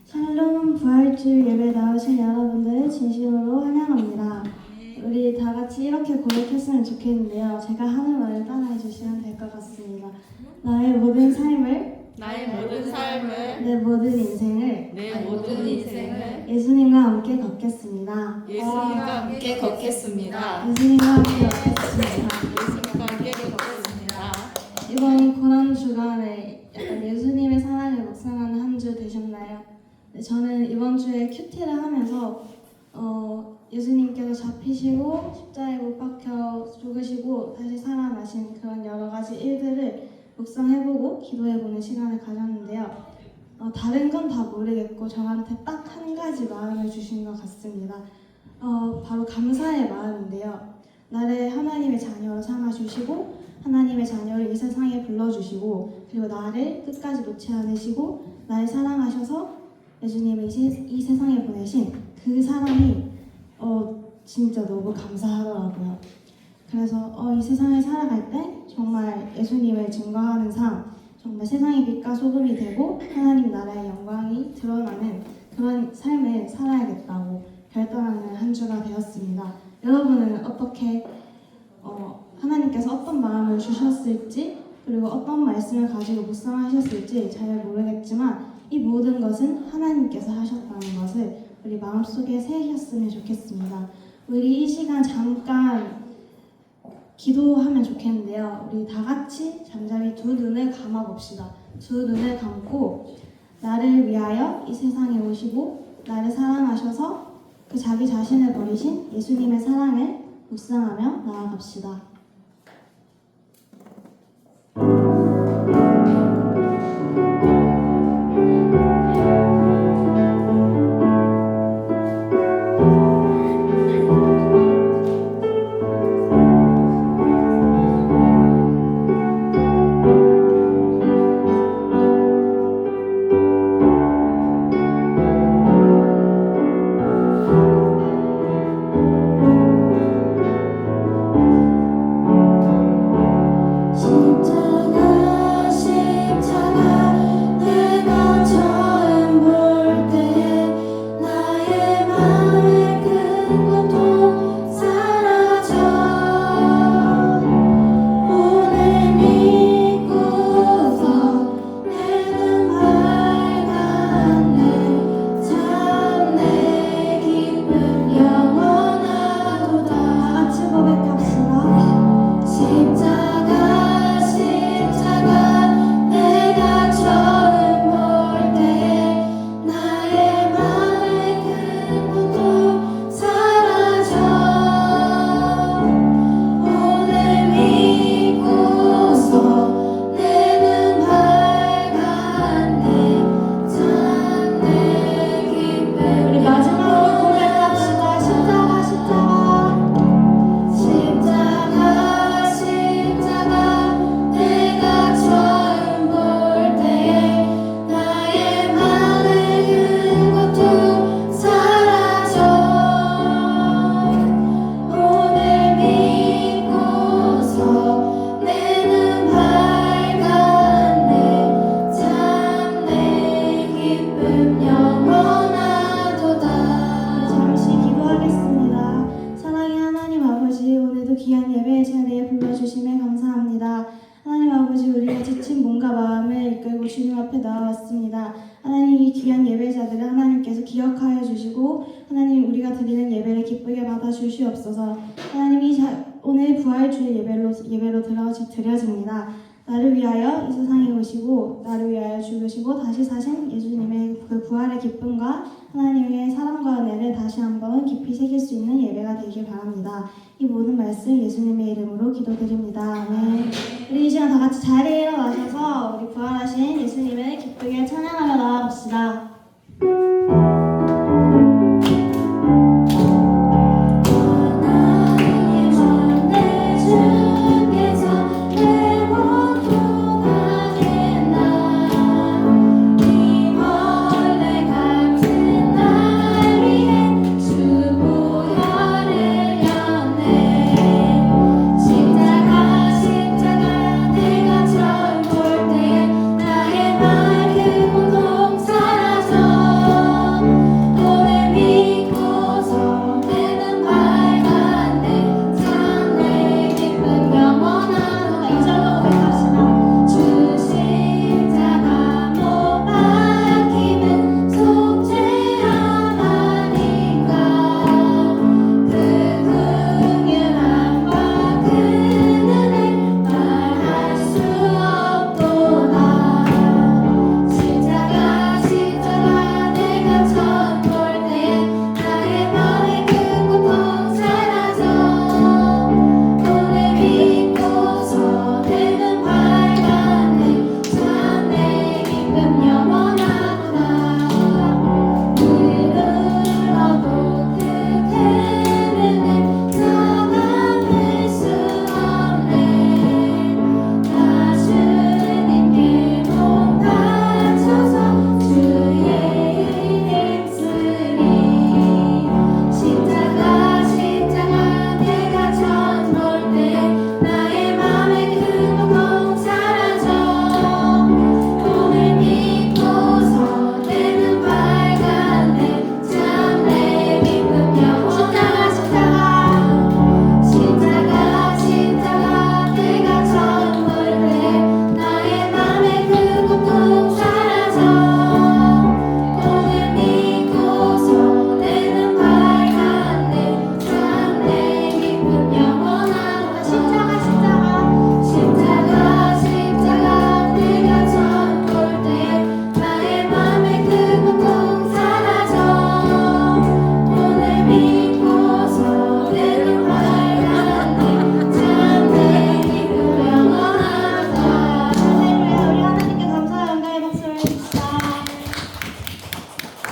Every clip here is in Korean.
샬롬 부활주일 예배 나오신 여러분들 진심으로 환영합니다. 우리 다 같이 이렇게 고백했으면 좋겠는데요. 제가 하는 말을 따라해 주시면 될 것 같습니다. 나의 모든 삶을 내 모든 인생을 예수님과 함께 걷겠습니다. 예수님과 함께 걷겠습니다. 예수님과 함께 걷겠습니다. 이번 고난 주간에 약간 예수님의 사랑을 묵상하는 한 주 되셨나요? 네, 저는 이번 주에 큐티를 하면서 예수님께서 잡히시고 십자가에 못 박혀 죽으시고 다시 살아나신 그런 여러 가지 일들을 묵상해보고 기도해보는 시간을 가졌는데요. 다른 건 다 모르겠고 저한테 딱 한 가지 마음을 주신 것 같습니다. 바로 감사의 마음인데요. 나를 하나님의 자녀로 삼아주시고 하나님의 자녀를 이 세상에 불러주시고 그리고 나를 끝까지 놓지 않으시고 나를 사랑하셔서 예수님을 이 세상에 보내신 그 사랑이 진짜 너무 감사하더라고요. 그래서 이 세상을 살아갈 때 정말 예수님을 증거하는 삶, 정말 세상의 빛과 소금이 되고 하나님 나라의 영광이 드러나는 그런 삶을 살아야겠다고 결단하는 한 주가 되었습니다. 여러분은 어떻게 하나님께서 어떤 마음을 주셨을지 그리고 어떤 말씀을 가지고 묵상하셨을지 잘 모르겠지만 이 모든 것은 하나님께서 하셨다는 것을 우리 마음속에 새기셨으면 좋겠습니다. 우리 이 시간 잠깐 기도하면 좋겠는데요. 우리 다 같이 잠잠히 두 눈을 감아봅시다. 두 눈을 감고 나를 위하여 이 세상에 오시고 나를 사랑하셔서 그 자기 자신을 버리신 예수님의 사랑을 묵상하며 나아갑시다. 귀한 예배의 자리에 불러주심에 감사합니다. 하나님 아버지, 우리가 지친 몸과 마음을 이끌고 주님 앞에 나와왔습니다. 하나님, 이 귀한 예배자들을 하나님께서 기억하여 주시고 하나님, 우리가 드리는 예배를 기쁘게 받아주시옵소서. 하나님, 오늘 부활주일 예배로 드려집니다. 나를 위하여 이 세상에 오시고 나를 위하여 죽으시고 다시 사신 예수님의 그 부활의 기쁨과 하나님의 사랑과 은혜를 다시 한번 깊이 새길 수 있는 예배가 되길 바랍니다. 이 모든 말씀 예수님의 이름으로 기도드립니다. 아멘. 우리 이 시간 다 같이 자리에 일어나셔서 우리 부활하신 예수님을 기쁘게 찬양하며 나아갑시다. 십자가 내가 처음 볼 때 나의 말 그 고통 사라져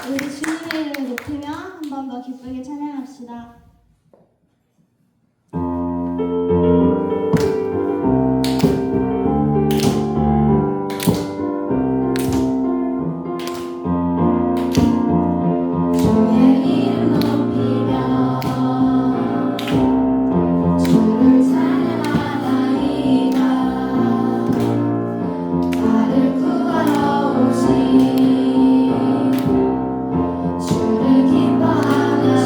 우리 주님의 이름을 높이며 한 번 더 기쁘게 찬양합시다. 주를 기뻐하는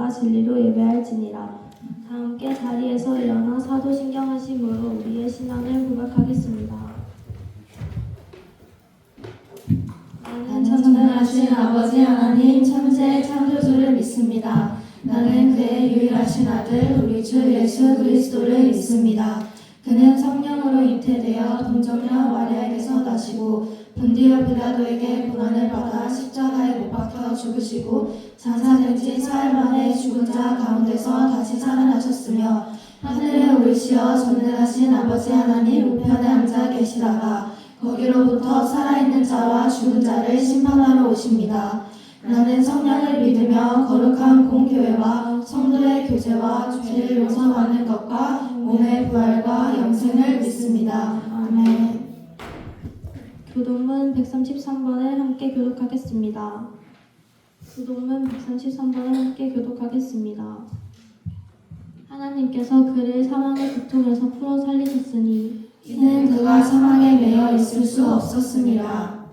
마음과 진리로 예배할지니라. 다 함께 자리에서 일어나 사도신경하심으로 우리의 신앙을 고백하겠습니다. 나는 전능하신 아버지 하나님 천지의 창조주를 믿습니다. 나는 그의 유일하신 아들 우리 주 예수 그리스도를 믿습니다. 그는 성령으로 잉태되어 동정녀 마리아에게서 나시고 본디오 빌라도에게 고난을 받아 십자가에 못 박혀 죽으시고 장사된 지 사흘 만에 죽은 자 가운데서 다시 살아나셨으며 하늘에 오르시어 전능하신 아버지 하나님 우편에 앉아 계시다가 거기로부터 살아있는 자와 죽은 자를 심판하러 오십니다. 나는 성령을 믿으며 거룩한 공교회와 성도의 교제와 죄를 용서받는 것과 몸의 부활과 영생을 믿습니다. 아멘. 교동문 133번을 함께 교독하겠습니다. 교동문 133번을 함께 교독하겠습니다. 하나님께서 그를 사망의 고통에서 풀어 살리셨으니 이는 그가 사망에 매여 있을 수 없었습니다.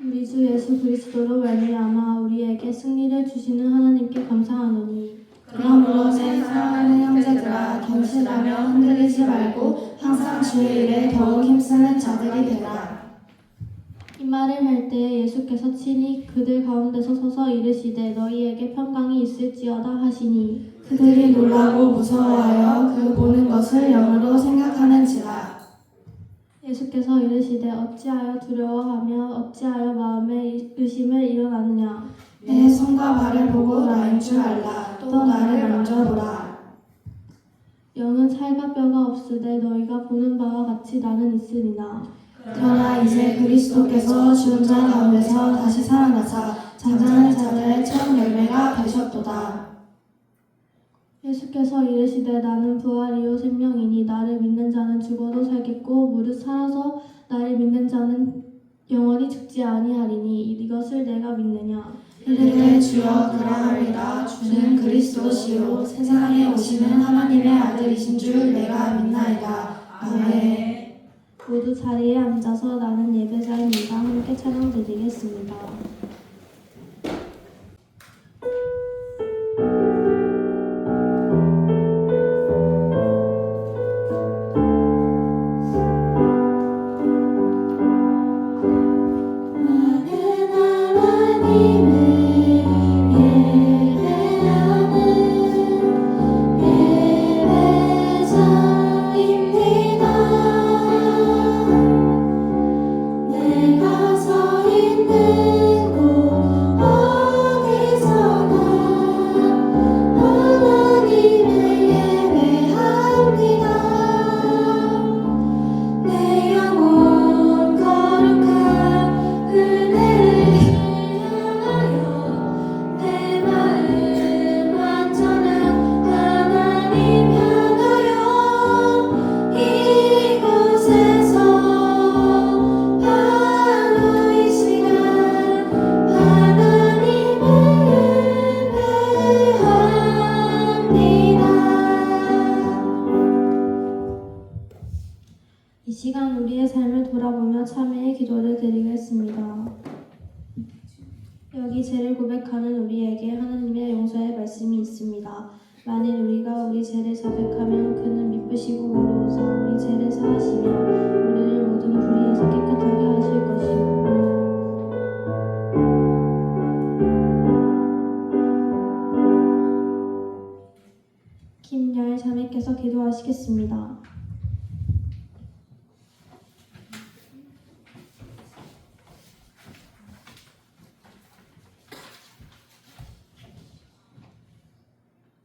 우리 주 예수 그리스도로 말미암아 우리에게 승리를 주시는 하나님께 감사하노니 그러므로 내 사랑하는 형제들아 견실하며 흔들리지 말고 항상 주의 일에 더욱 힘쓰는 자들이 되라. 이 말을 할 때에 예수께서 친히 그들 가운데서 서서 이르시되 너희에게 평강이 있을지어다 하시니 그들이 놀라고 무서워하여 그 보는 것을 영으로 생각하는지라. 예수께서 이르시되 어찌하여 두려워하며 어찌하여 마음에 의심을 일어나느냐. 내 손과 발을 보고 나인 줄 알라. 또 나를 만져보라. 영은 살과 뼈가 없으되 너희가 보는 바와 같이 나는 있으리나 그러나 이제 그리스도께서 죽은 자 가운데서 다시 살아나사 잠자는 자들의 첫 열매가 되셨도다. 예수께서 이르시되 나는 부활이요 생명이니 나를 믿는 자는 죽어도 살겠고 무릇 살아서 나를 믿는 자는 영원히 죽지 아니하리니 이것을 내가 믿느냐. 이르되 주여 그러하리라. 주는 그리스도시요 세상에 오시는 하나님의 아들이신 줄 내가 믿나이다. 아멘. 모두 자리에 앉아서 나는 예배자입니다. 함께 찬양 드리겠습니다. 이 시간 우리의 삶을 돌아보며 참회의 기도를 드리겠습니다. 여기 죄를 고백하는 우리에게 하나님의 용서의 말씀이 있습니다. 만일 우리가 우리 죄를 자백하면 그는 미쁘시고 의로우사 우리 죄를 사하시며 우리를 모든 불의에서 깨끗하게 하실 것이요. 김여애 자매께서 기도하시겠습니다.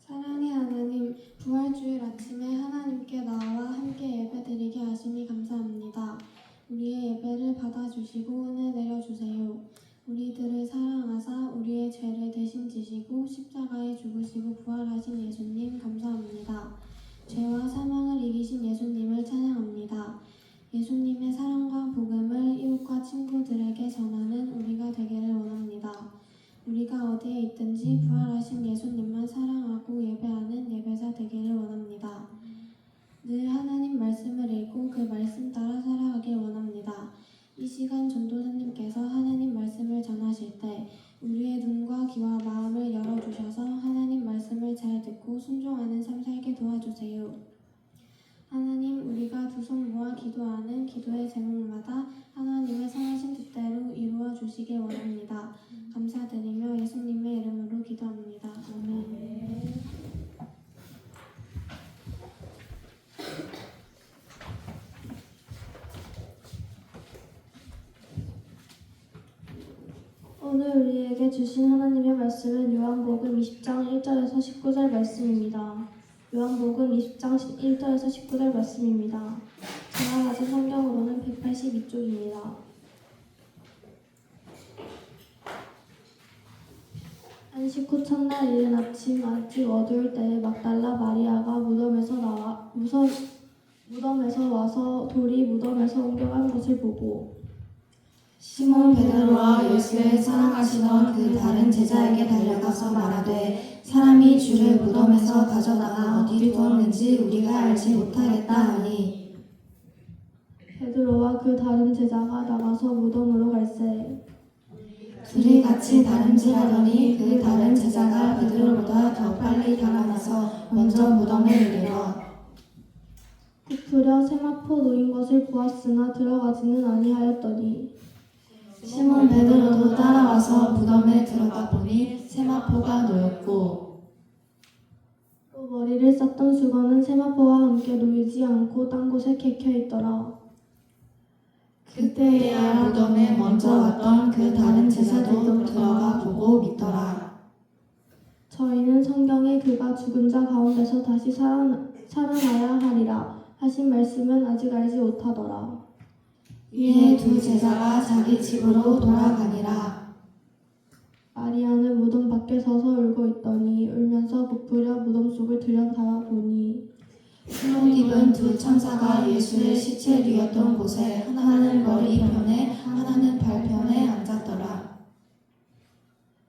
사랑의 하나님, 부활주일 아침에 하나님께 나와 함께 예배드리게 하시니 감사합니다. 우리의 예배를 받아주시고 은혜 내려주세요. 우리들을 사랑하사 우리의 죄를 대신 지시고 십자가에 죽으시고 부활하신 예수님 감사합니다. 죄와 사망을 이기신 예수님을 찬양합니다. 예수님의 사랑과 복음을 이웃과 친구들에게 전하는 우리가 되기를 원합니다. 우리가 어디에 있든지 부활하신 예수님만 사랑하고 예배하는 예배자 되기를 원합니다. 늘 하나님 말씀을 읽고 그 말씀 따라 살아가길 원합니다. 이 시간 전도사님께서 하나님 말씀을 전하실 때 우리의 눈과 귀와 마음을 열어주셔서 하나님 말씀 도와주세요. 하나님, 우리가 두 손 모아 기도하는 기도의 제목마다 하나님의 선하신 뜻대로 이루어 주시길 원합니다. 감사드리며 예수님의 이름으로 기도합니다. 아멘. 오늘 우리에게 주신 하나님의 말씀은 요한복음 20장 1절에서 19절 말씀입니다. 요한복음 20장 1절에서 19절 말씀입니다. 제가 가진 성경으로는 182쪽입니다. 안식 후 첫날 이른 아침 아직 어두울 때에 막달라 마리아가 무덤에서 와서 돌이 무덤에서 옮겨간 것을 보고 시몬 베드로와 예수의 사랑하시던 그 다른 제자에게 달려가서 말하되 사람이 주를 무덤에서 가져다가 어디 두었는지 우리가 알지 못하겠다 하니 베드로와 그 다른 제자가 나가서 무덤으로 갈새 둘이 같이 다름질하더니 그 다른 제자가 베드로보다 더 빨리 달아나서 먼저 무덤에 이르러 부풀려 세마포 놓인 것을 보았으나 들어가지는 아니하였더니 시몬 베드로도 따라와서 무덤에 들어가 보니 세마포가 놓였고 또 머리를 썼던 수건은 세마포와 함께 놓이지 않고 딴 곳에 개켜 있더라. 그때야 무덤에 먼저 왔던 그 다른 제자도 들어가 보고 믿더라. 저희는 성경에 그가 죽은 자 가운데서 다시 살아나야 하리라 하신 말씀은 아직 알지 못하더라. 이에 두 제자가 자기 집으로 돌아가니라. 마리아는 무덤 밖에 서서 울고 있더니 울면서 부풀려 무덤 속을 들여다보니 흰옷 입은 두 천사가 예수의 시체 뉘었던 곳에 하나는 머리편에 하나는 발편에 앉았더라.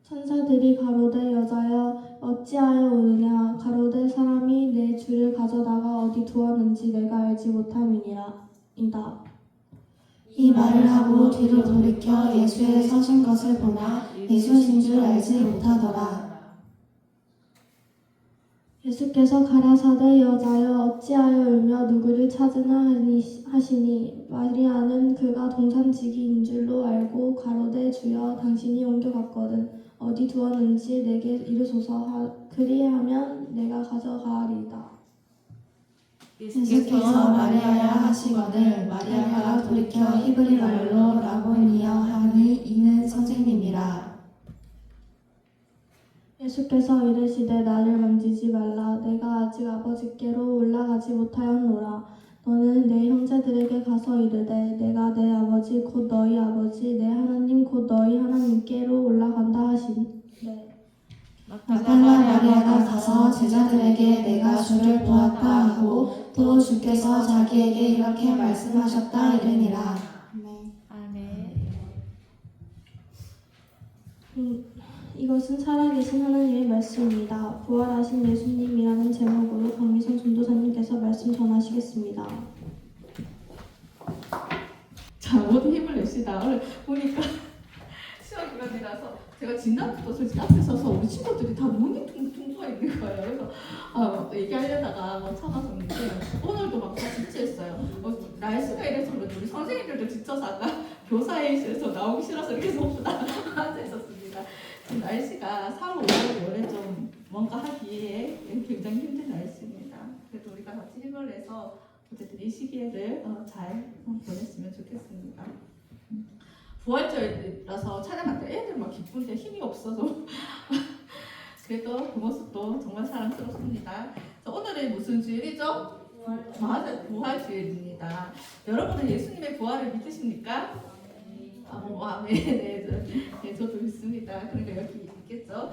천사들이 가로되 여자여 어찌하여 우느냐 가로되 사람이 내 주를 가져다가 어디 두었는지 내가 알지 못함이니라 이다. 이 말을 하고 뒤로 돌이켜 예수의 서신 것을 보나 예수신 줄 알지 못하더라. 예수께서 가라사대 여자여 어찌하여 울며 누구를 찾으나 하시니 마리아는 그가 동산지기인 줄로 알고 가로되 주여 당신이 옮겨갔거든 어디 두었는지 내게 이르소서 그리하면 내가 가져가리이다. 예수께서 마리아야 하시거늘 마리아가 돌이켜 히브리 말로 라보니여 하니 이는 선생님이라. 예수께서 이르시되 나를 만지지 말라 내가 아직 아버지께로 올라가지 못하였노라. 너는 내 형제들에게 가서 이르되 내가 내 아버지 곧 너희 아버지 내 하나님 곧 너희 하나님께로 올라간다 하시네. 막달라 마리아가 가서 제자들에게 내가 주를 보았다 하고 또 주께서 자기에게 이렇게 말씀하셨다 이르니라. 아멘. 이것은 살아계신 하나님의 말씀입니다. 부활하신 예수님이라는 제목으로 강미선 전도사님께서 말씀 전하시겠습니다. 자, 모두 힘을 냅시다. 오늘 보니까 시험 기간이라서 제가 지난주도 솔직히 앞에 서서 우리 친구들이 다 눈이 퉁퉁 부어 있는 거예요. 그래서 얘기하려다가 참았었는데 오늘도 막 다 지쳐있어요. 날씨가 이래서 그런지 우리 선생님들도 지쳐서 아까 교사회의실에서 나오기 싫어서 이렇게 전부 다 앉아있었습니다. 지금 날씨가 3, 5월 월에 좀 뭔가 하기에 굉장히 힘든 날씨입니다. 그래도 우리가 같이 힘을 내서 어쨌든 이 시기를 잘 보냈으면 좋겠습니다. 부활절이라서 찬양할 때 애들 막 기쁜데 힘이 없어서 그래도 그 모습도 정말 사랑스럽습니다. 오늘은 무슨 주일이죠? 맞아요, 부활주일입니다. 여러분은 예수님의 부활을 믿으십니까? 네, 저도 믿습니다. 그러니까 여기 있겠죠.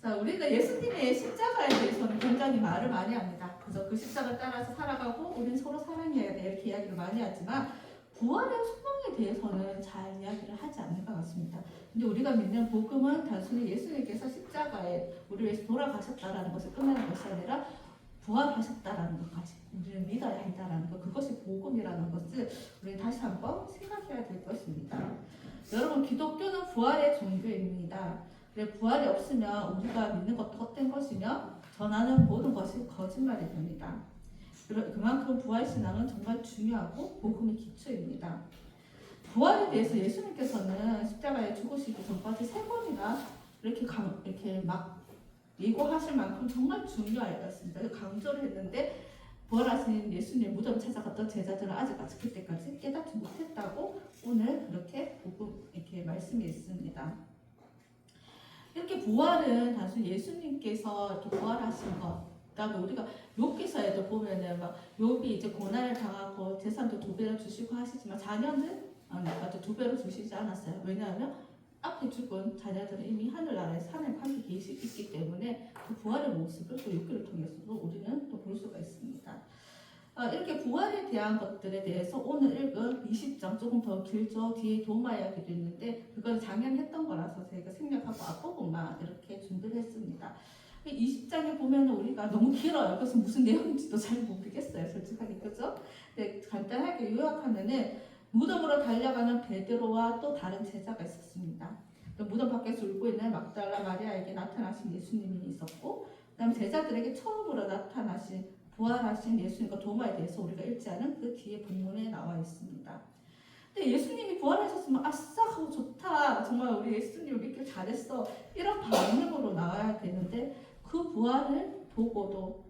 자, 우리는 예수님의 십자가에 대해서는 굉장히 말을 많이 합니다. 그래서 그 십자가 따라서 살아가고 우리는 서로 사랑해야 돼 이렇게 이야기를 많이 하지만 부활의 소망에 대해서는 잘 이야기를 하지 않는 것 같습니다. 근데 우리가 믿는 복음은 단순히 예수님께서 십자가에 우리를 위해서 돌아가셨다라는 것을 끝내는 것이 아니라 부활하셨다라는 것까지 우리는 믿어야 한다라는 것, 그것이 복음이라는 것을 우리는 다시 한번 생각해야 될 것입니다. 여러분, 기독교는 부활의 종교입니다. 그래, 부활이 없으면 우리가 믿는 것도 헛된 것이며 전하는 모든 것이 거짓말이 됩니다. 그만큼 부활신앙은 정말 중요하고 복음의 기초입니다. 부활에 대해서 예수님께서는 십자가에 죽으시기 전까지 3번이나 이렇게 막 예고하실 만큼 정말 중요하였습니다. 강조를 했는데 부활하신 예수님 무덤을 찾아갔던 제자들은 아직까지 그때까지 깨닫지 못했다고 오늘 그렇게 이렇게 말씀이 있습니다. 이렇게 부활은 단순히 예수님께서 이렇게 부활하신 것, 그다음에 우리가 욥기서에도 보면은 막 욥이 이제 고난을 당하고 재산도 2배로 주시고 하시지만 자녀는 아주 2배로 주시지 않았어요. 왜냐하면 앞에 죽은 자녀들은 이미 하늘나라에 하나님 함께 있기 때문에 그 부활의 모습을 또 욥기를 통해서도 우리는 또 볼 수가 있습니다. 이렇게 부활에 대한 것들에 대해서 오늘 읽은 20장 조금 더 길죠. 뒤에 도마 이야기도 있는데 그건 작년 했던 거라서 저희가 생략하고 앞부분만 이렇게 준비를 했습니다. 20장에 보면 우리가 너무 길어요. 그래서 무슨 내용인지도 잘 모르겠어요. 솔직하게 그죠? 네, 간단하게 요약하면은 무덤으로 달려가는 베드로와 또 다른 제자가 있었습니다. 무덤 밖에서 울고 있는 막달라 마리아에게 나타나신 예수님이 있었고, 그다음에 제자들에게 처음으로 나타나신 부활하신 예수님과 도마에 대해서 우리가 읽지 않은 그 뒤에 본문에 나와 있습니다. 근데 예수님이 부활하셨으면 아싸 하고 좋다, 정말 우리 예수님을 믿길 잘했어, 이런 반응으로 나와야 되는데 그 부활을 보고도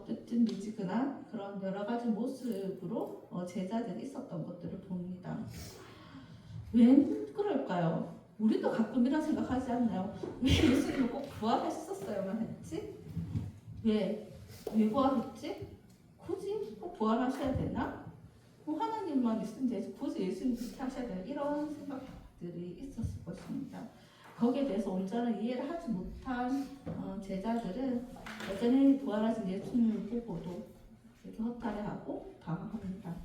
뜨뜻미지근한 그런 여러 가지 모습으로 제자들이 있었던 것들을 봅니다. 왜 그럴까요? 우리도 가끔 이런 생각하지 않나요? 왜 예수님은 꼭 부활했었어야만 했지? 왜 부활했지? 굳이 꼭 부활하셔야 되나? 하나님만 있으면 되지 굳이 예수님 그렇게 하셔야 되나? 이런 생각들이 있었을 것입니다. 거기에 대해서 온전한 이해를 하지 못한 제자들은 여전히 부활하신 예수님을 보고도 이렇게 허탈해하고 당황합니다.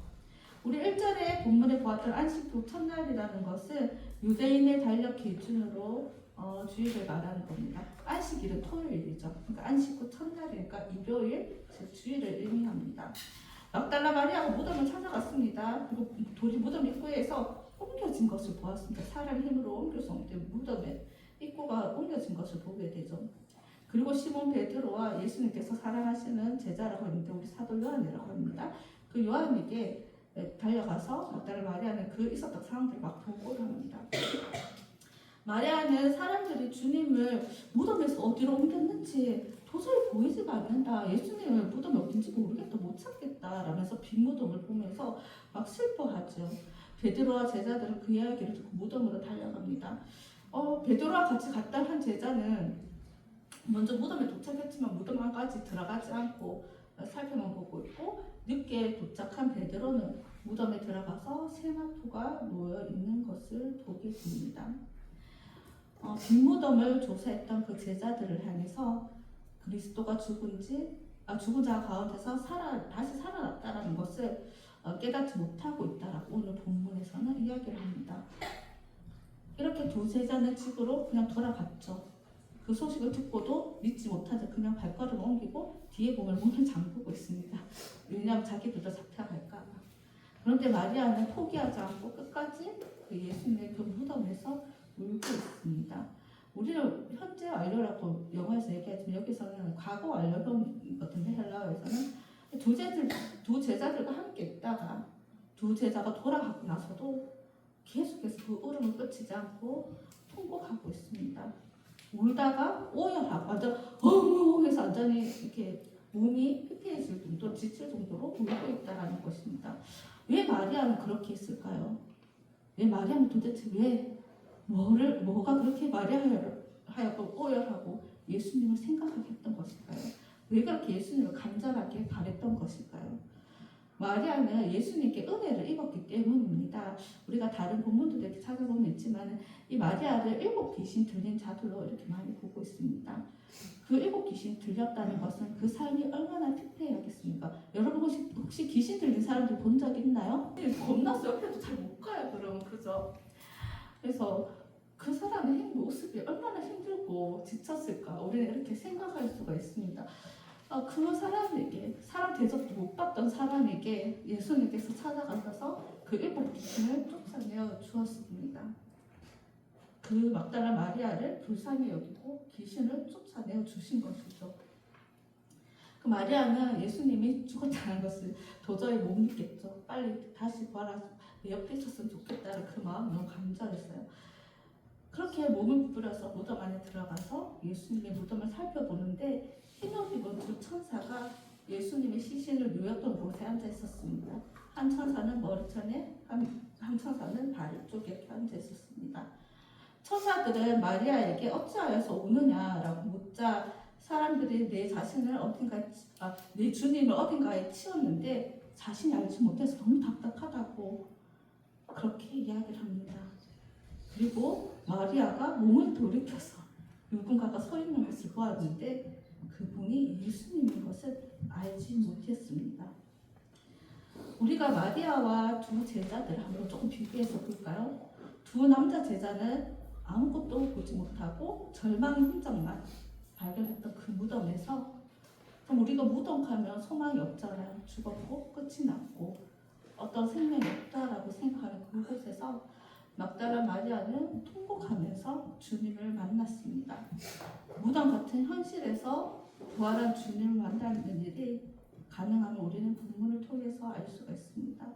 우리 1절에 본문에 보았던 안식국 첫날이라는 것은 유대인의 달력 기준으로 주일을 말하는 겁니다. 안식일은 토요일이죠. 그러니까 안식국 첫날이니까 일요일, 즉 주일을 의미합니다. 막달라 마리아가 무덤을 찾아갔습니다. 그리고 돌이 무덤 입구에서 옮겨진 것을 보았습니다. 사람의 힘으로 옮길 수 없기 때문에 무덤에 입구가 옮겨진 것을 보게 되죠. 그리고 시몬 베드로와 예수님께서 사랑하시는 제자라고 하는데 우리 사도 요한이라고 합니다. 그 요한에게 달려가서 막달라 마리아는 그 있었던 상황들을 막 보고를 합니다. 마리아는 사람들이 주님을 무덤에서 어디로 옮겼는지 도저히 보이지가 않는다. 예수님을 무덤이 어딘지 모르겠다. 못 찾겠다. 라면서 빈 무덤을 보면서 막 슬퍼하죠. 베드로와 제자들은 그 이야기를 듣고 무덤으로 달려갑니다. 베드로와 같이 갔다 한 제자는 먼저 무덤에 도착했지만 무덤 안까지 들어가지 않고 살펴만 보고 있고, 늦게 도착한 베드로는 무덤에 들어가서 세마포가 놓여 있는 것을 보게 됩니다. 빈 무덤을 조사했던 그 제자들을 향해서 그리스도가 죽은 자 가운데서 다시 살아났다는 것을 깨닫지 못하고 있다라고 오늘 본문에서는 이야기를 합니다. 이렇게 두 제자는 집으로 그냥 돌아갔죠. 그 소식을 듣고도 믿지 못하자 그냥 발걸음을 옮기고 뒤에 보면 문을 잠그고 있습니다. 왜냐하면 자기들도 잡혀갈까 봐. 그런데 마리아는 포기하지 않고 끝까지 그 예수님의 그 무덤에서 울고 있습니다. 우리는 현재 완료라고 영어에서 얘기하지만 여기서는 과거 완료형이거든요. 헬라어에서는 두 제자들과 함께 있다가 두 제자가 돌아가고 나서도 계속해서 그 울음을 끊치지 않고 통곡하고 있습니다. 울다가 오열하고 완전 해서 완전히 이렇게 몸이 피폐해질 정도로 지칠 정도로 울고 있다라는 것입니다. 왜 마리아는 그렇게 했을까요? 왜 마리아는 도대체 뭐가 그렇게 마리아하고 오열하고 예수님을 생각하게 했던 것일까요? 왜 그렇게 예수님을 간절하게 바랬던 것일까요? 마리아는 예수님께 은혜를 입었기 때문입니다. 우리가 다른 본문도 이렇게 찾아보면 있지만 이 마리아를 7 귀신 들린 자들로 이렇게 많이 보고 있습니다. 그 7 귀신 들렸다는 것은 그 삶이 얼마나 피폐하겠습니까? 여러분 혹시 귀신 들린 사람들 본 적 있나요? 겁나서 옆에도 잘 못 가요. 그러면 그죠? 그래서 그 사람의 모습이 얼마나 힘들고 지쳤을까 우리는 이렇게 생각할 수가 있습니다. 그 사람에게, 사람 대접도 못 받던 사람에게 예수님께서 찾아가셔서 그 7 귀신을 쫓아내어 주었습니다. 그 막달라 마리아를 불쌍히 여기고 귀신을 쫓아내어 주신 것이죠. 그 마리아는 예수님이 죽었다는 것을 도저히 못 믿겠죠. 빨리 다시 부활하서 내 옆에 있었으면 좋겠다는 그 마음이 너무 간절했어요. 그렇게 몸을 부풀려서 무덤 안에 들어가서 예수님의 무덤을 살펴보는데 흰옷 입은 두 천사가 예수님의 시신을 누였던 곳에 앉아 있었습니다. 한 천사는 머리천에, 한 천사는 발 쪽에 이렇게 앉아 있었습니다. 천사들은 마리아에게 어찌하여서 우느냐라고 묻자 사람들이 내 주님을 어딘가에 치웠는데 자신이 알지 못해서 너무 답답하다고 그렇게 이야기를 합니다. 그리고 마리아가 몸을 돌이켜서 누군가가 서 있는 것을 보았는데 그분이 예수님인 것을 알지 못했습니다. 우리가 마리아와 두 제자들 한번 조금 비교해서 볼까요? 두 남자 제자는 아무것도 보지 못하고 절망의 흔적만 발견했던 그 무덤에서, 그럼 우리가 무덤 가면 소망이 없잖아요. 죽었고 끝이 났고 어떤 생명이 없다라고 생각하는 그곳에서 막달라 마리아는 통곡하면서 주님을 만났습니다. 무덤 같은 현실에서 부활한 주님을 만나는 일이 가능하면 우리는 본문을 통해서 알 수가 있습니다.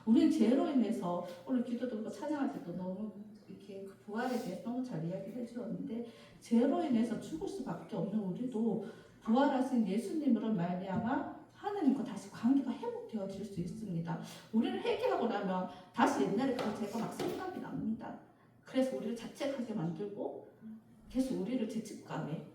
우리는 죄로 인해서 오늘 기도도 그렇고 찬양할 때도 너무 이렇게 그 부활에 대해서 너무 잘 이야기해 주었는데, 죄로 인해서 죽을 수밖에 없는 우리도 부활하신 예수님으로 말미암아 하나님과 다시 관계가 회복되어질 수 있습니다. 우리를 회개하고 나면 다시 옛날에 그 죄가 막 생각이 납니다. 그래서 우리를 자책하게 만들고 계속 우리를 죄책감에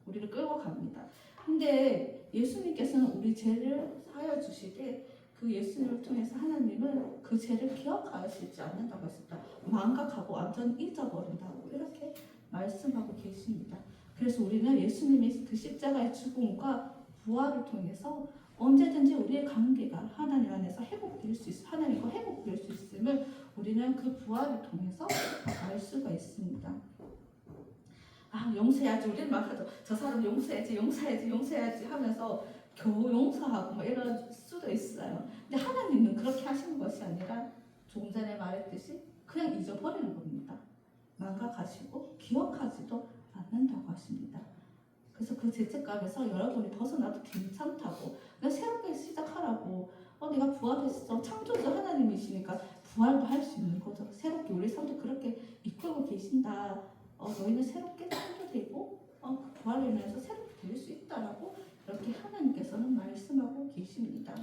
우리를 끌고 갑니다. 근데 예수님께서는 우리 죄를 사하여 주시되 그 예수님을 통해서 하나님은 그 죄를 기억하시지 않는다고 했습니다. 망각하고 완전히 잊어버린다고 이렇게 말씀하고 계십니다. 그래서 우리는 예수님의 그 십자가의 죽음과 부활을 통해서 언제든지 우리의 관계가 하나님 안에서 회복될 수 있어, 하나님과 회복될 수 있음을 우리는 그 부활을 통해서 알 수가 있습니다. 용서해야지. 우리는 말하죠. 저 사람 용서해야지 하면서 겨우 용서하고 이럴 수도 있어요. 근데 하나님은 그렇게 하시는 것이 아니라 조금 전에 말했듯이 그냥 잊어버리는 겁니다. 망각하시고 기억하지도 않는다고 하십니다. 그래서 그 죄책감에서 여러분이 벗어나도 괜찮다고, 그냥 새롭게 시작하라고. 내가 부활했어. 창조주 하나님이시니까 부활도 할 수 있는 거죠. 새롭게 우리 삶도 그렇게 이끌고 계신다. 너희는 새롭게 창조되고 그 부활로 인해서 새롭게 될 수 있다라고 이렇게 하나님께서는 말씀하고 계십니다.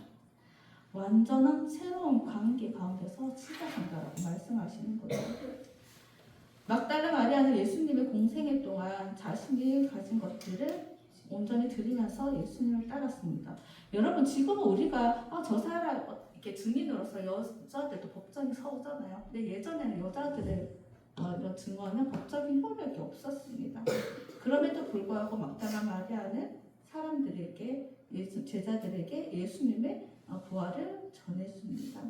완전한 새로운 관계 가운데서 시작한다라고 말씀하시는 거죠. 막달라 마리아는 예수님의 공생애 동안 자신이 가진 것들을 온전히 드리면서 예수님을 따랐습니다. 여러분, 지금은 우리가 저 사람 이렇게 증인으로서 여자들도 법정에 서오잖아요. 근데 예전에는 여자들의 이런 증언은 법적인 효력이 없었습니다. 그럼에도 불구하고 막달라 마리아는 사람들에게, 제자들에게 예수님의 부활을 전했습니다.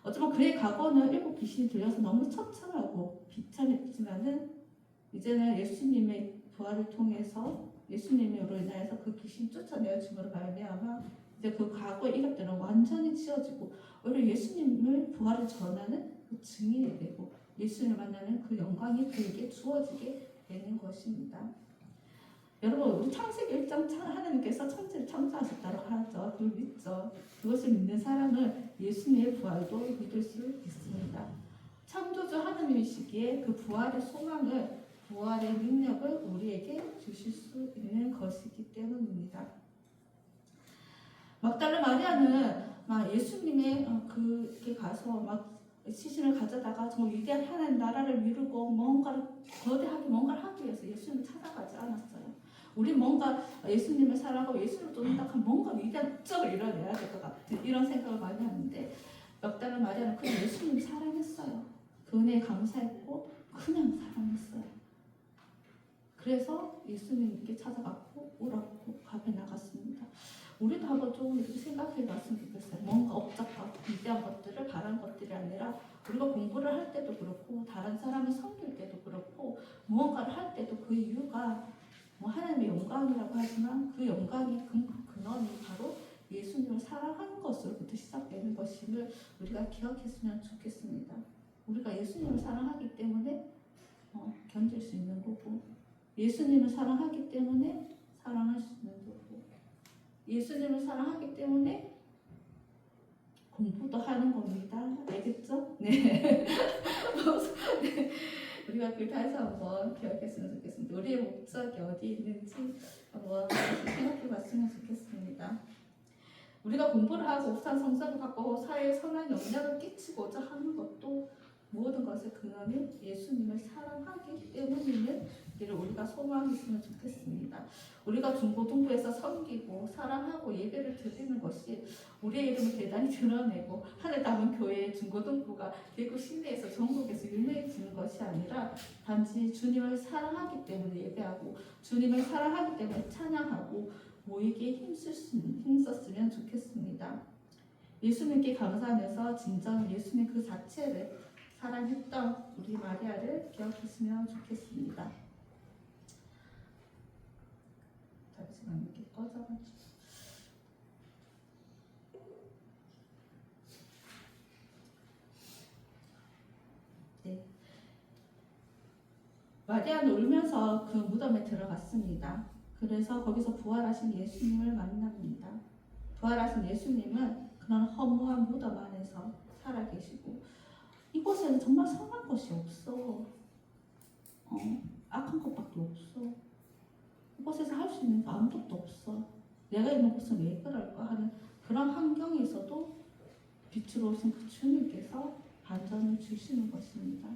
어쩌면 그의 과거는 7 귀신이 들려서 너무 처참하고 비참했지만은 이제는 예수님의 부활을 통해서 예수님으로 인하여서 그 귀신 쫓아내어짐으로 말미암아 이제 그 과거의 이력들은 완전히 지워지고 오히려 예수님을 부활을 전하는 그 증인이 되고 예수님을 만나는 그 영광이 그에게 주어지게 되는 것입니다. 여러분, 우리 창세기 1장 하나님께서 천지를 창조하셨다고 하죠. 그걸 믿죠. 그것을 믿는 사람은 예수님의 부활도 믿을 수 있습니다. 창조주 하나님이시기에 그 부활의 소망을, 부활의 능력을 우리에게 주실 수 있는 것이기 때문입니다. 막달라 마리아는 예수님의 그게 가서 시신을 가져다가 정말 위대한 하나님 나라를 이루고 거대하게 뭔가를 하기 위해서 예수님을 찾아가지 않았어요. 우리 뭔가 예수님을 사랑하고 예수님을 쫓는다 하면 뭔가 위대한 업적을 이뤄내야 될 것 같은 이런 생각을 많이 하는데, 막달라 마리아는 그냥 예수님을 사랑했어요. 그 은혜에 감사했고 그냥 사랑했어요. 그래서 예수님께 찾아갔고 오라고 밥에 나갔습니다. 우리도 한번 좀 이렇게 생각해 봤으면 좋겠어요. 뭔가 업적과 위대한 것들을 바란 것들이 아니라 우리가 공부를 할 때도 그렇고 다른 사람을 섬길 때도 그렇고 무언가를 할 때도 그 이유가 하나님의 영광이라고 하지만 그 영광의 근원이 바로 예수님을 사랑하는 것으로부터 시작되는 것임을 우리가 기억했으면 좋겠습니다. 우리가 예수님을 사랑하기 때문에 견딜 수 있는 거고, 예수님을 사랑하기 때문에 사랑할 수 있는 거고, 예수님을 사랑하기 때문에 공부도 하는 겁니다. 알겠죠? 네. 네. 우리가 그 다시 한번 기억했으면 좋겠습니다. 우리의 목적이 어디 있는지 한번 생각해 봤으면 좋겠습니다. 우리가 공부를 하고 우수한 성적을 갖고 사회에 선한 영향을 끼치고자 하는 것도 모든 것의 근원이 예수님을 사랑하기 때문임을 우리가 소망했으면 좋겠습니다. 우리가 중고등부에서 섬기고 사랑하고 예배를 드리는 것이 우리의 이름을 대단히 드러내고 하늘 담은 교회의 중고등부가 대구 시내에서 전국에서 유명해지는 것이 아니라 단지 주님을 사랑하기 때문에 예배하고 주님을 사랑하기 때문에 찬양하고 모이기에 힘썼으면 좋겠습니다. 예수님께 감사하면서 진정 예수님 그 자체를 사랑했던 우리 마리아를 기억했으면 좋겠습니다. 잠시만 이렇게 꺼져가지고. 네. 마리아는 울면서 그 무덤에 들어갔습니다. 그래서 거기서 부활하신 예수님을 만납니다. 부활하신 예수님은 그런 허무한 무덤 안에서 살아계시고 이곳에는 정말 선한 것이 없어. 악한 것밖에 없어. 이곳에서 할 수 있는 게 아무것도 없어. 내가 있는 곳은 왜 그럴까 하는 그런 환경에서도 빛으로 오신 그 주님께서 반전을 주시는 것입니다.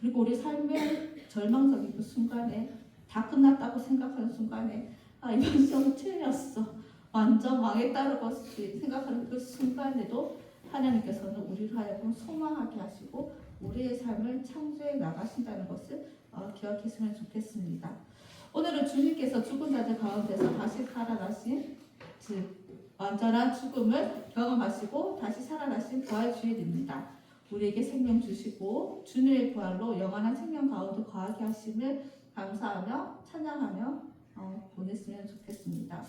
그리고 우리 삶의 절망적인 그 순간에 다 끝났다고 생각하는 순간에 이번 시험 틀렸어. 완전 망했다는 것을 생각하는 그 순간에도 하나님께서는 우리를 하여금 소망하게 하시고 우리의 삶을 창조해 나가신다는 것을 기억했으면 좋겠습니다. 오늘은 주님께서 죽은 자들 가운데서 다시 살아나신 완전한 죽음을 경험하시고 다시 살아나신 부활 주일입니다. 우리에게 생명 주시고 주님의 부활로 영원한 생명 가운데 거하게 하심을 감사하며 찬양하며 보냈으면 좋겠습니다.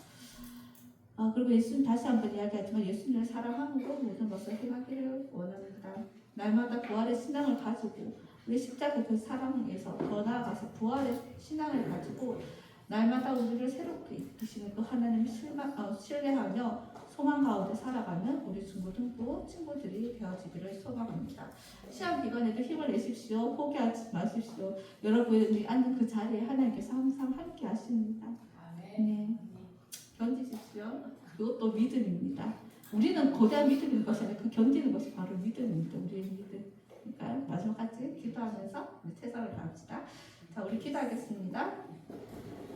그리고 예수님 다시 한번 이야기하지만 예수님을 사랑함으로 모든 것을 행하기를 원합니다. 날마다 부활의 신앙을 가지고 우리 십자가 그 사랑에서 더 나아가서 부활의 신앙을 가지고 날마다 우리를 새롭게 이끄시는 그 하나님을 신뢰하며 소망 가운데 살아가는 우리 중고등부 친구들이 되어지기를 소망합니다. 시험 기간에도 힘을 내십시오. 포기하지 마십시오. 여러분이 앉은 그 자리에 하나님께서 항상 함께 하십니다. 네. 견디십시오. 그것도 믿음입니다. 우리는 거대한 믿음인 것이 아니라 그 견디는 것이 바로 믿음입니다. 우리의 믿음. 그러니까 마지막까지 기도하면서 우리 최선을 다합시다. 자, 우리 기도하겠습니다.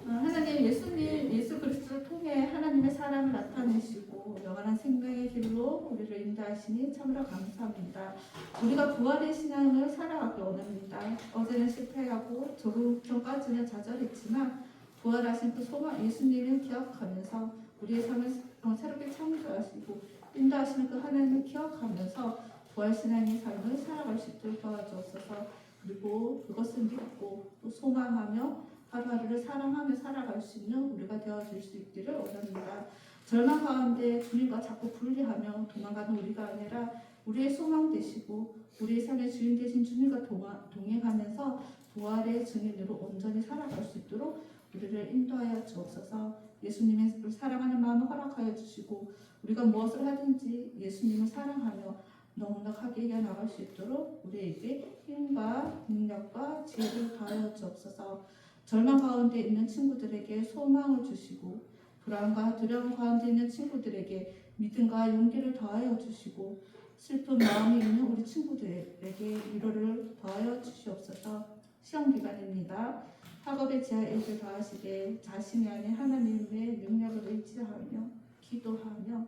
하나님, 예수 그리스도를 통해 하나님의 사랑을 나타내시고 영원한 생명의 길로 우리를 인도하시니 참으로 감사합니다. 우리가 부활의 신앙을 살아가기 원합니다. 어제는 실패하고 조금 전까지는 좌절했지만 부활하신 그 소망 예수님을 기억하면서 우리의 삶을 새롭게 창조하시고 인도하시는 그 하나님을 기억하면서 부활신앙의 삶을 살아갈 수 있도록 도와주옵소서. 그리고 그것을 믿고 또 소망하며 하루하루를 사랑하며 살아갈 수 있는 우리가 되어줄 수 있기를 원합니다. 절망 가운데 주님과 자꾸 분리하며 도망가는 우리가 아니라 우리의 소망 되시고 우리의 삶의 주인 되신 주님과 동행하면서 부활의 증인으로 온전히 살아갈 수 있도록 우리를 인도하여 주옵소서. 예수님의 사랑하는 마음을 허락하여 주시고 우리가 무엇을 하든지 예수님을 사랑하며 넉넉하게 이겨나갈 수 있도록 우리에게 힘과 능력과 지혜를 더하여 주옵소서. 절망 가운데 있는 친구들에게 소망을 주시고 불안과 두려움 가운데 있는 친구들에게 믿음과 용기를 더하여 주시고 슬픈 마음이 있는 우리 친구들에게 위로를 더하여 주시옵소서. 시험 기간입니다. 학업에 지혜를 더하시되 자신이 아닌 하나님의 능력을 의지하며 기도하며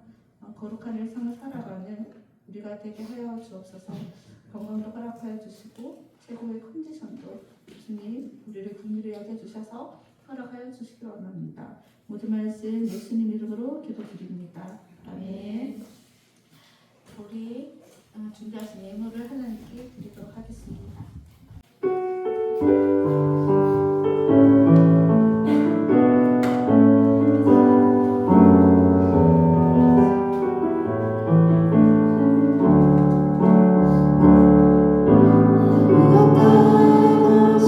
거룩한 일상을 살아가는 우리가 되게 하여 주옵소서. 건강도 허락하여 주시고 최고의 컨디션도 주님 우리를 긍휼히 여겨주셔서 허락하여 주시기 원합니다. 모든 말씀 예수님 이름으로 기도드립니다. 아멘. 우리 준비하신 예물을 하나님께 드리도록 하겠습니다. 무엇보다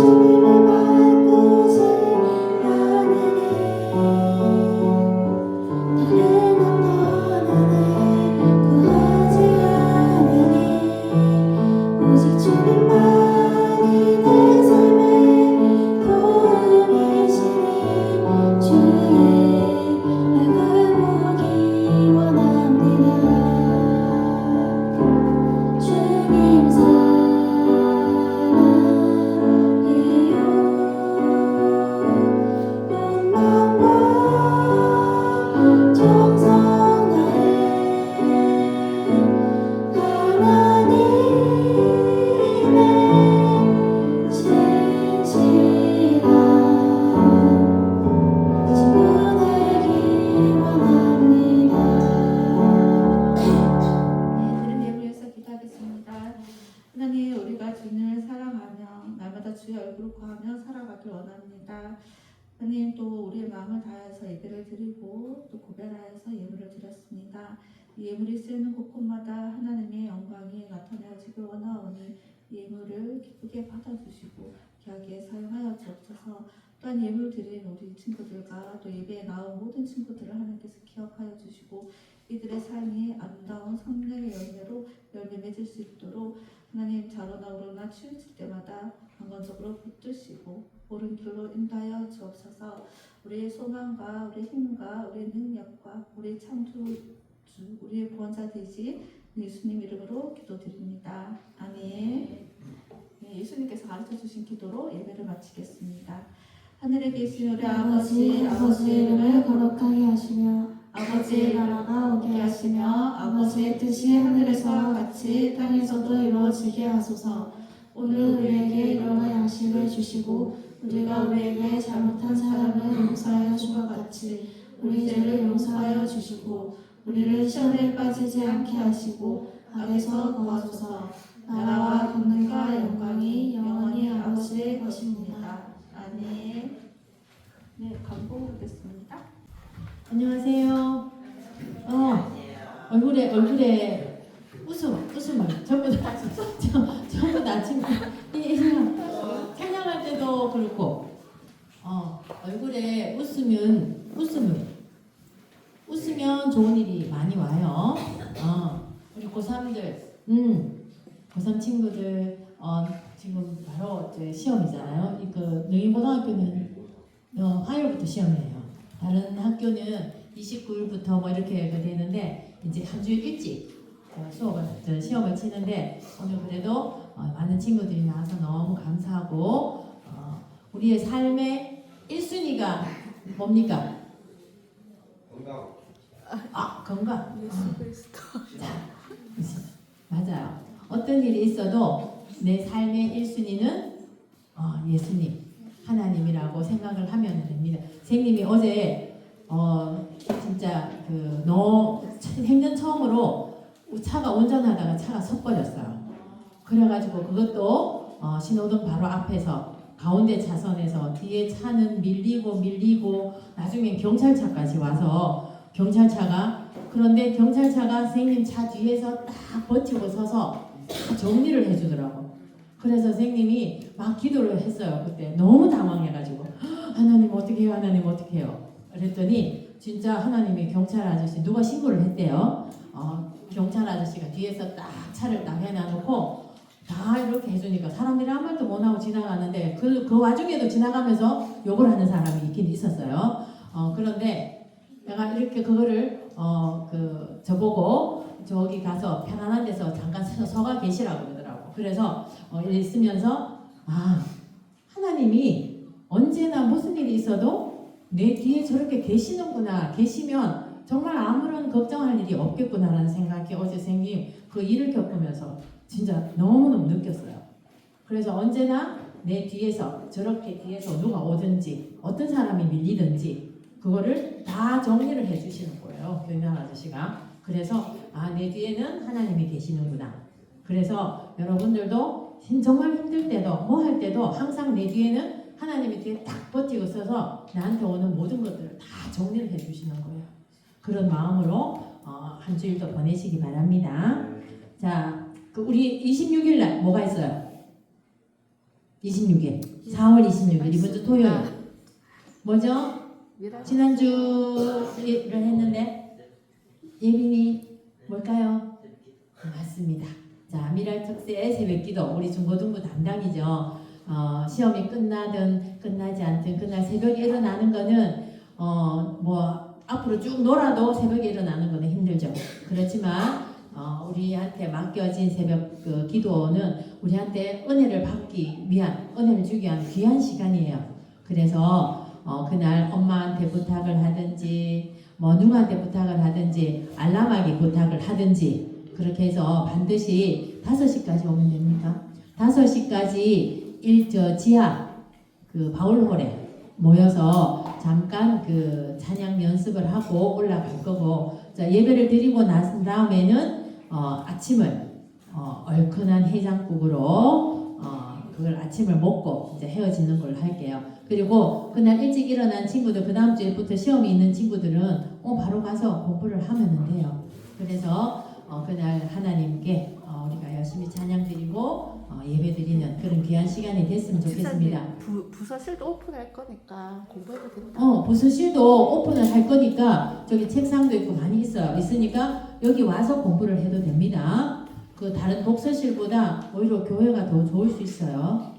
드립니다. 하나님 또 우리의 마음을 다해서 예배를 드리고 또 고백하여서 예물을 드렸습니다. 이 예물이 쓰이는 곳곳마다 하나님의 영광이 나타나지길 원하오니 예물을 기쁘게 받아주시고 귀하게 사용하여 주옵소서. 또한 예물 드린 우리 친구들과 또 예배에 나온 모든 친구들을 하나님께서 기억하여 주시고 이들의 삶이 아름다운 성령의 열매로 열매 맺을 수 있도록 하나님 좌로나 우로나 치우칠 때마다 강건적으로 붙드시고 옳은 길로 인도하여 주옵소서. 우리의 소망과 우리의 힘과 우리의 능력과 우리의 창조주 우리의 구원자 되시 예수님 이름으로 기도드립니다. 아멘. 네, 예수님께서 가르쳐주신 기도로 예배를 마치겠습니다. 하늘에 계신 우리 아버지, 아버지의 이름을 거룩하게 하시며 아버지의 나라가 오게 하시며 아버지의 뜻이 하늘에서와 같이 땅에서도 이루어지게 하소서. 오늘 우리에게 일용할 양식을 주시고 우리가 우리에게 잘못한 사람을 용서하여 준 것 같이 우리 죄를 용서하여 주시고 우리를 시험에 빠지지 않게 하시고 악에서 구하소서. 나라와 권능과 영광이 영원히 아버지의 것입니다. 아멘. 네, 감동하겠습니다. 안녕하세요. 얼굴에 웃음을 전부 다 친구. 찬양할 때도 그렇고, 얼굴에 웃으면 좋은 일이 많이 와요. 우리 고3들, 고3 친구들, 지금 바로 이제 시험이잖아요. 그 능인고등학교는 화요일부터 시험이에요. 다른 학교는 29일부터 뭐 이렇게 되는데 이제 한 주일 일찍 시험을 치는데 오늘 그래도 많은 친구들이 나와서 너무 감사하고 우리의 삶의 1순위가 뭡니까? 건강. 맞아요. 어떤 일이 있어도 내 삶의 1순위는 예수님, 하나님이라고 생각을 하면 됩니다. 선생님이 어제 진짜 행전 처음으로 차가 운전하다가 차가 섞어졌어요. 그래가지고 그것도 신호등 바로 앞에서 가운데 차선에서 뒤에 차는 밀리고 나중엔 경찰차까지 와서 그런데 경찰차가 선생님 차 뒤에서 딱 버티고 서서 다 정리를 해주더라고. 그래서 선생님이 막 기도를 했어요. 그때 너무 당황해가지고 하나님 어떻게 해요? 그랬더니 진짜 하나님이 경찰 아저씨 누가 신고를 했대요. 경찰 아저씨가 뒤에서 딱 차를 딱 해놔놓고 다 이렇게 해주니까 사람들이 아무 말도 못하고 지나가는데 그 와중에도 지나가면서 욕을 하는 사람이 있긴 있었어요. 그런데 내가 이렇게 그거를 저보고 저기 가서 편안한 데서 잠깐 서가 계시라고 그러더라고. 그래서 있으면서 하나님이 언제나 무슨 일이 있어도 내 뒤에 저렇게 계시면 정말 아무런 걱정할 일이 없겠구나라는 생각이 어제 생긴 그 일을 겪으면서 진짜 너무너무 느꼈어요. 그래서 언제나 내 뒤에서 저렇게 뒤에서 누가 오든지 어떤 사람이 밀리든지 그거를 다 정리를 해주시는 거예요. 교인한 아저씨가. 그래서 내 뒤에는 하나님이 계시는구나. 그래서 여러분들도 정말 힘들 때도 뭐 할 때도 항상 내 뒤에는 하나님이 뒤에 딱 버티고 있어서 나한테 오는 모든 것들을 다 정리를 해주시는 거예요. 그런 마음으로 한 주일도 보내시기 바랍니다. 자, 우리 26일 날 뭐가 있어요? 26일 4월 26일 이번 주 토요일 뭐죠? 지난주를 했는데 예빈이 뭘까요? 맞습니다. 자, 미랄 특세 새벽기도 우리 중고등부 담당이죠. 시험이 끝나든 끝나지 않든 그날 새벽에 일어나는 거는 뭐 앞으로 쭉 놀아도 새벽에 일어나는 거는 힘들죠. 그렇지만 우리한테 맡겨진 새벽 그 기도는 우리한테 은혜를 받기 위한 은혜를 주기 위한 귀한 시간이에요. 그래서 그날 엄마한테 부탁을 하든지 뭐 누구한테 부탁을 하든지 알람하기 부탁을 하든지 그렇게 해서 반드시 5시까지 오면 됩니까? 5시까지 지하 그 바울홀에 모여서 잠깐 그 찬양 연습을 하고 올라갈 거고 자, 예배를 드리고 나선 다음에는 아침을 얼큰한 해장국으로 그걸 아침을 먹고 이제 헤어지는 걸로 할게요. 그리고 그날 일찍 일어난 친구들, 그 다음 주에부터 시험이 있는 친구들은 바로 가서 공부를 하면 돼요. 그래서 그날 하나님께 우리가 열심히 찬양 드리고 예배 드리는 그런 귀한 시간이 됐으면 좋겠습니다. 부서실도 오픈할 거니까 공부해도 된다. 부서실도 오픈을 할 거니까 저기 책상도 있고 많이 있으니까 여기 와서 공부를 해도 됩니다. 그 다른 독서실보다 오히려 교회가 더 좋을 수 있어요.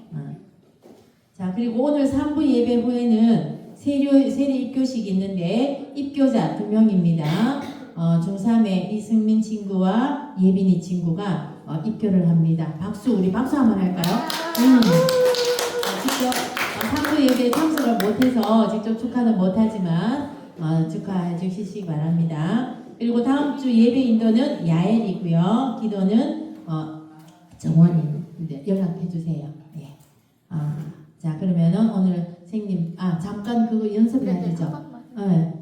자, 그리고 오늘 3부 예배 후에는 세례 입교식이 있는데 입교자 2명입니다. 중3의 이승민 친구와 예빈이 친구가 입교를 합니다. 우리 박수 한번 할까요? 직접 3부 예배에 참석을 못해서 직접 축하는 못하지만 축하해 주시기 바랍니다. 그리고 다음 주 예배 인도는 야엘이고요. 기도는 정원이 연락해 주세요. 예. 자, 그러면은 오늘 선생님 잠깐 그거 연습해야 되죠.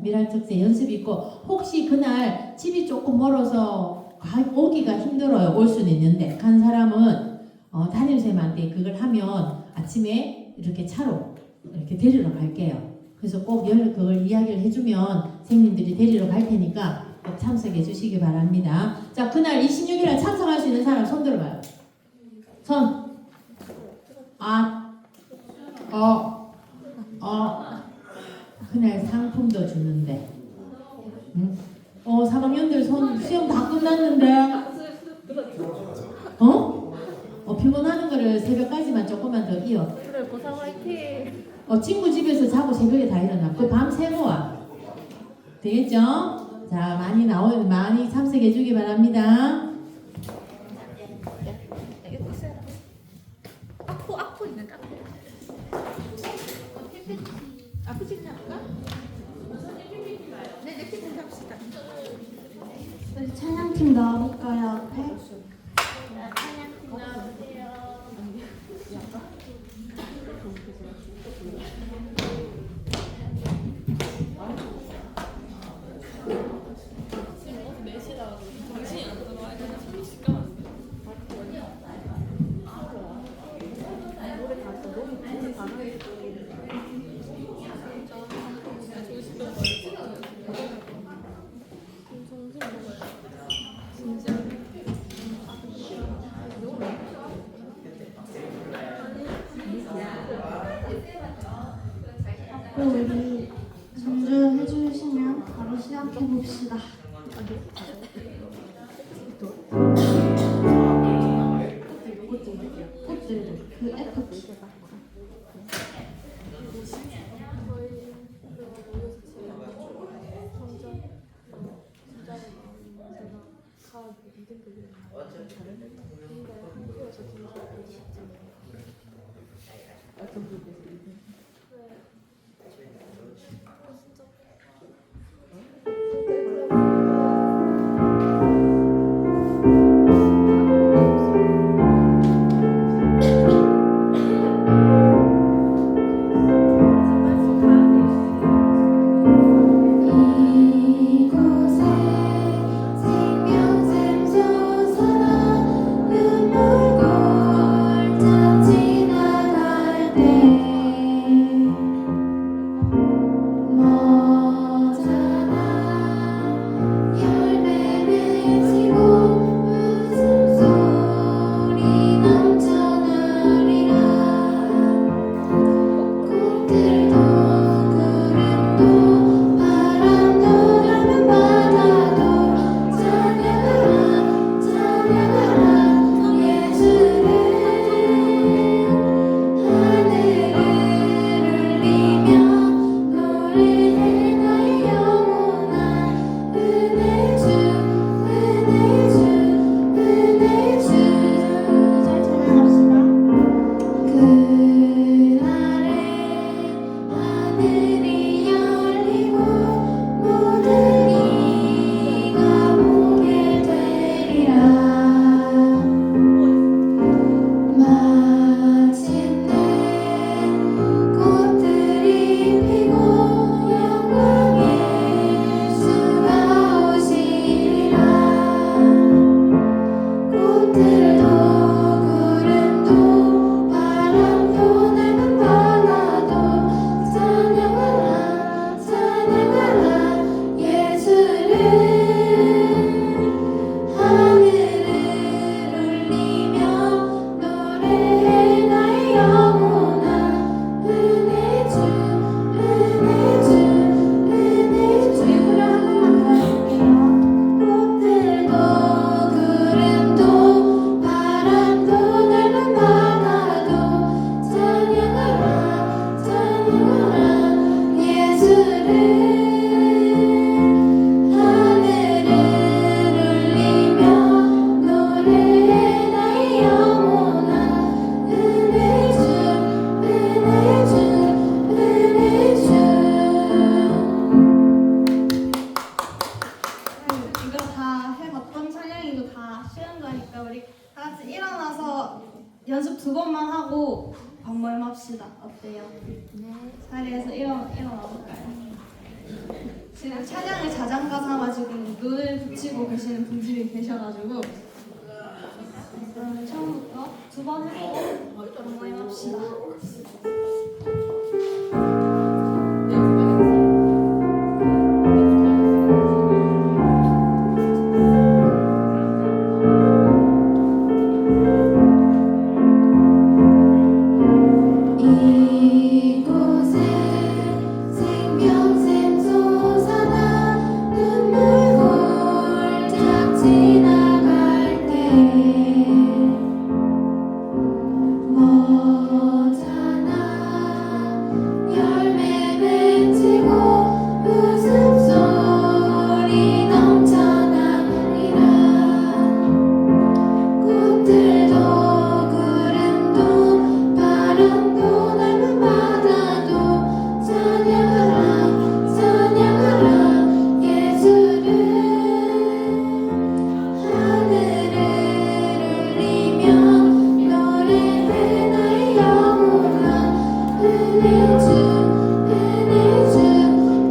미랄특세 연습 있고 혹시 그날 집이 조금 멀어서 오기가 힘들어요. 올 수는 있는데 간 사람은 담임선생님한테 그걸 하면 아침에 이렇게 차로 이렇게 데리러 갈게요. 그래서 꼭 그걸 이야기를 해주면 선생님들이 데리러 갈 테니까 꼭 참석해 주시기 바랍니다. 자, 그날 26일에 참석할 수 있는 사람 손 들어봐요. 손. 그날 상품도 주는데. 3학년들 시험 다 끝났는데. 피곤하는 거를 새벽까지만 조금만 더 이어. 그래, 고사 화이팅. 친구 집에서 자고 새벽에 다 일어나. 그 밤 새고 와. 되겠죠? 자, 많이 참석해 주기 바랍니다. 악보 있는데 악보 찍지 않을까? 네, PPT 합시다. 우리 찬양팀 나와볼까요? 앞에? 우리 전주해 주시면 바로 시작해 봅시다. 꽃들 그 FT. 어때요? 네. 자리에서 일어나 볼까요? 지금 찬양을 자장가 삼아지고 눈을 붙이고 계시는 분들이 계셔가지고 그러면 처음부터 두 번 해보고 모임합시다. 이곳에 생명샘 솟아나 눈물 홀짝 지나갈 때 머잖아 열매 맺히고 웃음소리 넘쳐나리라 꽃들도 구름도 바람도 넓은 바다도 찬양하라 찬양하라 예수를 하늘을 울리며 노래해 나의 영혼아 은혜 주 은혜 주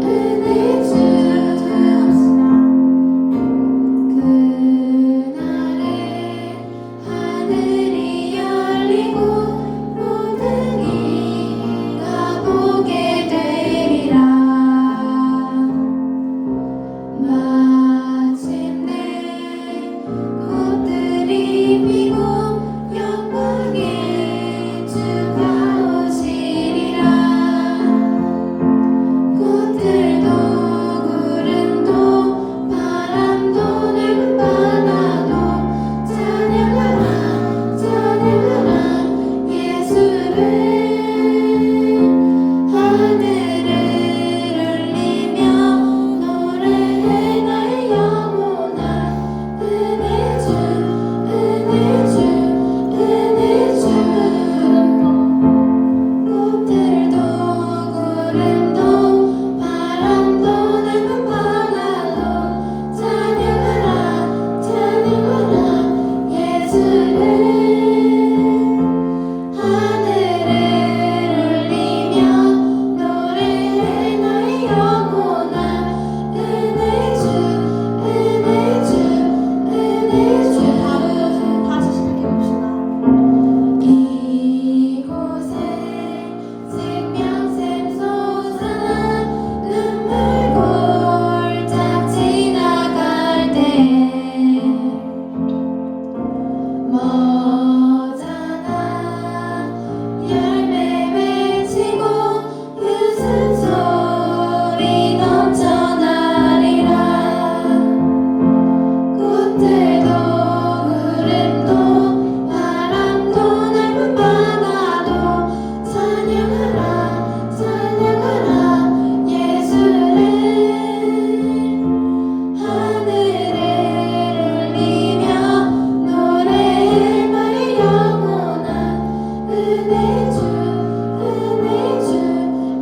은혜 주 그날에 하늘이 열리고 모든 이가 보게 되리라 마침내 꽃들이 피고 영광의 주가 오시리라 꽃들도 구름도 바람도 넓은 바다도 찬양하라 찬양하라 예수를 하늘을 울리며 노래해 나의 영혼아 은혜 주 은혜 주 은혜 주 꽃들도 구름도 바람도 넓은 바다도 찬양하라 찬양하라 예수를 하늘을 울리며 노래해 나의 영혼아 은혜 주 은혜 주 은혜 주 다시 시작해봅시다. 이곳에 생명샘 솟아나 눈물 골짝 지나갈 때 머잖아 열매 맺히고 웃음소리 넘쳐나리라 꽃들도 구름도 바람도 넓은 바다도 찬양하라 찬양하라 예수를 하늘을 울리며 노래해 나의 영혼아 은혜 주 은혜 주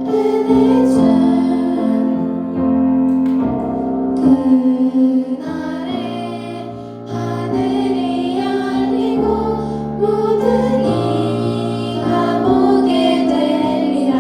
은혜 주 그날에 하늘이 열리고 모든 이가 보게 되리라